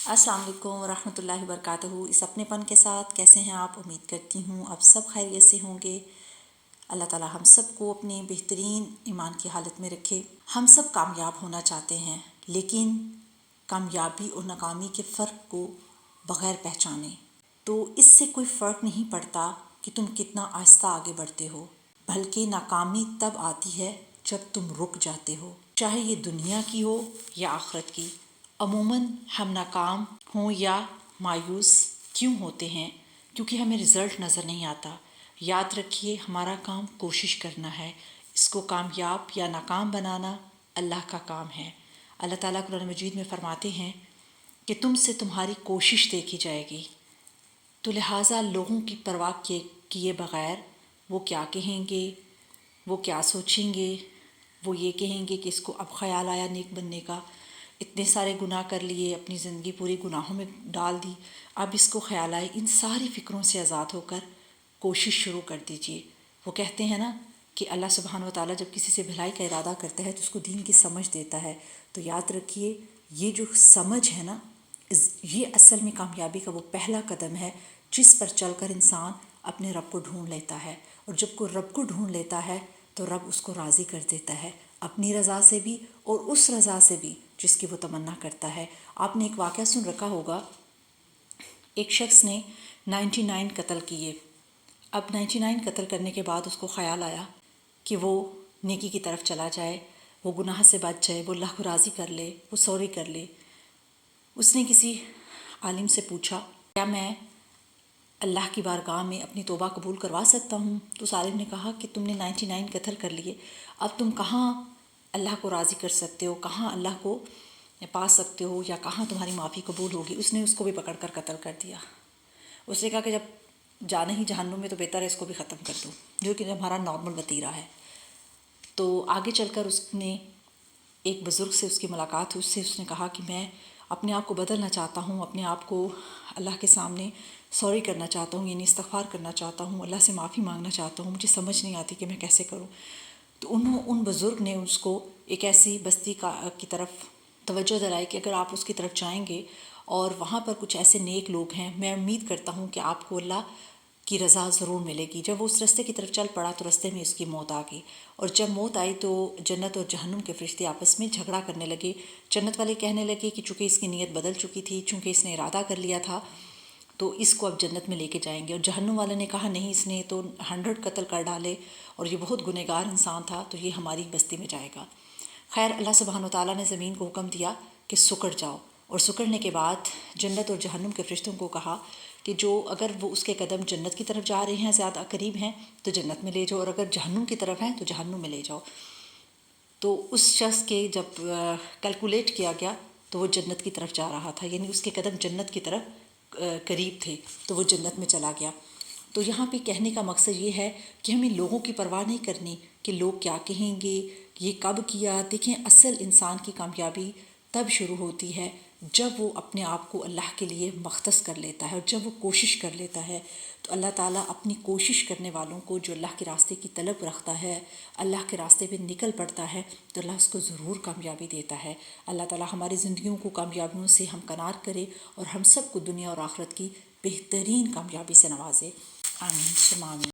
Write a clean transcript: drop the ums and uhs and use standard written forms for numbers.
السلام علیکم ورحمۃ اللہ وبرکاتہ۔ اس اپنے پن کے ساتھ کیسے ہیں آپ؟ امید کرتی ہوں آپ سب خیریت سے ہوں گے۔ اللہ تعالی ہم سب کو اپنی بہترین ایمان کی حالت میں رکھے۔ ہم سب کامیاب ہونا چاہتے ہیں، لیکن کامیابی اور ناکامی کے فرق کو بغیر پہچانے تو اس سے کوئی فرق نہیں پڑتا کہ تم کتنا آہستہ آگے بڑھتے ہو، بلکہ ناکامی تب آتی ہے جب تم رک جاتے ہو، چاہے یہ دنیا کی ہو یا آخرت کی۔ عموماً ہم ناکام ہوں یا مایوس کیوں ہوتے ہیں؟ کیونکہ ہمیں رزلٹ نظر نہیں آتا۔ یاد رکھیے، ہمارا کام کوشش کرنا ہے، اس کو کامیاب یا ناکام بنانا اللہ کا کام ہے۔ اللہ تعالیٰ قرآن مجید میں فرماتے ہیں کہ تم سے تمہاری کوشش دیکھی جائے گی، تو لہٰذا لوگوں کی پرواہ کیے بغیر وہ کیا کہیں گے، وہ کیا سوچیں گے، وہ یہ کہیں گے کہ اس کو اب خیال آیا نیک بننے کا، اتنے سارے گناہ کر لیے، اپنی زندگی پوری گناہوں میں ڈال دی، اب اس کو خیال آئے۔ ان ساری فکروں سے آزاد ہو کر کوشش شروع کر دیجیے۔ وہ کہتے ہیں نا کہ اللہ سبحانہ و تعالیٰ جب کسی سے بھلائی کا ارادہ کرتا ہے تو اس کو دین کی سمجھ دیتا ہے۔ تو یاد رکھیے، یہ جو سمجھ ہے نا، یہ اصل میں کامیابی کا وہ پہلا قدم ہے جس پر چل کر انسان اپنے رب کو ڈھونڈ لیتا ہے، اور جب کوئی رب کو ڈھونڈ لیتا ہے تو رب اس کو راضی کر دیتا ہے، اپنی رضا سے بھی اور اس رضا سے بھی جس کی وہ تمنا کرتا ہے۔ آپ نے ایک واقعہ سن رکھا ہوگا، ایک شخص نے 99 قتل کیے۔ اب 99 قتل کرنے کے بعد اس کو خیال آیا کہ وہ نیکی کی طرف چلا جائے، وہ گناہ سے بچ جائے، وہ اللہ کو راضی کر لے، وہ سوری کر لے۔ اس نے کسی عالم سے پوچھا، کیا میں اللہ کی بارگاہ میں اپنی توبہ قبول کروا سکتا ہوں؟ تو اس عالم نے کہا کہ تم نے 99 قتل کر لیے، اب تم کہاں اللہ کو راضی کر سکتے ہو، کہاں اللہ کو پا سکتے ہو، یا کہاں تمہاری معافی قبول ہوگی؟ اس نے اس کو بھی پکڑ کر قتل کر دیا۔ اس نے کہا کہ جب جانا ہی جہنم میں تو بہتر ہے اس کو بھی ختم کر دو، جو کہ ہمارا نارمل وتیرہ ہے۔ تو آگے چل کر اس نے ایک بزرگ سے اس کی ملاقات ہوئی، اس نے کہا کہ میں اپنے آپ کو بدلنا چاہتا ہوں، اپنے آپ کو اللہ کے سامنے سوری کرنا چاہتا ہوں، یعنی استغفار کرنا چاہتا ہوں، اللہ سے معافی مانگنا چاہتا ہوں، مجھے سمجھ نہیں آتی کہ میں کیسے کروں۔ تو ان بزرگ نے اس کو ایک ایسی بستی کی طرف توجہ دلائی کہ اگر آپ اس کی طرف جائیں گے اور وہاں پر کچھ ایسے نیک لوگ ہیں، میں امید کرتا ہوں کہ آپ کو اللہ کی رضا ضرور ملے گی۔ جب وہ اس رستے کی طرف چل پڑا تو رستے میں اس کی موت آ گئی، اور جب موت آئی تو جنت اور جہنم کے فرشتے آپس میں جھگڑا کرنے لگے۔ جنت والے کہنے لگے کہ چونکہ اس کی نیت بدل چکی تھی، چونکہ اس نے ارادہ کر لیا تھا، تو اس کو اب جنت میں لے کے جائیں گے۔ اور جہنم والے نے کہا نہیں، اس نے تو 100 قتل کر ڈالے اور یہ بہت گنہگار انسان تھا، تو یہ ہماری بستی میں جائے گا۔ خیر، اللہ سبحانہ و تعالیٰ نے زمین کو حکم دیا کہ سکڑ جاؤ، اور سکڑنے کے بعد جنت اور جہنم کے فرشتوں کو کہا کہ جو اگر وہ اس کے قدم جنت کی طرف جا رہے ہیں، زیادہ قریب ہیں، تو جنت میں لے جاؤ، اور اگر جہنم کی طرف ہیں تو جہنم میں لے جاؤ۔ تو اس شخص کے جب کیلکولیٹ کیا گیا تو وہ جنت کی طرف جا رہا تھا، یعنی اس کے قدم جنت کی طرف قریب تھے، تو وہ جنت میں چلا گیا۔ تو یہاں پہ کہنے کا مقصد یہ ہے کہ ہمیں لوگوں کی پرواہ نہیں کرنی کہ لوگ کیا کہیں گے، یہ کب کیا۔ دیکھیں، اصل انسان کی کامیابی تب شروع ہوتی ہے جب وہ اپنے آپ کو اللہ کے لیے مختص کر لیتا ہے، اور جب وہ کوشش کر لیتا ہے تو اللہ تعالیٰ اپنی کوشش کرنے والوں کو، جو اللہ کے راستے کی طلب رکھتا ہے، اللہ کے راستے پہ نکل پڑتا ہے، تو اللہ اس کو ضرور کامیابی دیتا ہے۔ اللہ تعالیٰ ہماری زندگیوں کو کامیابیوں سے ہمکنار کرے اور ہم سب کو دنیا اور آخرت کی بہترین کامیابی سے نوازے۔ آمین ثم آمین۔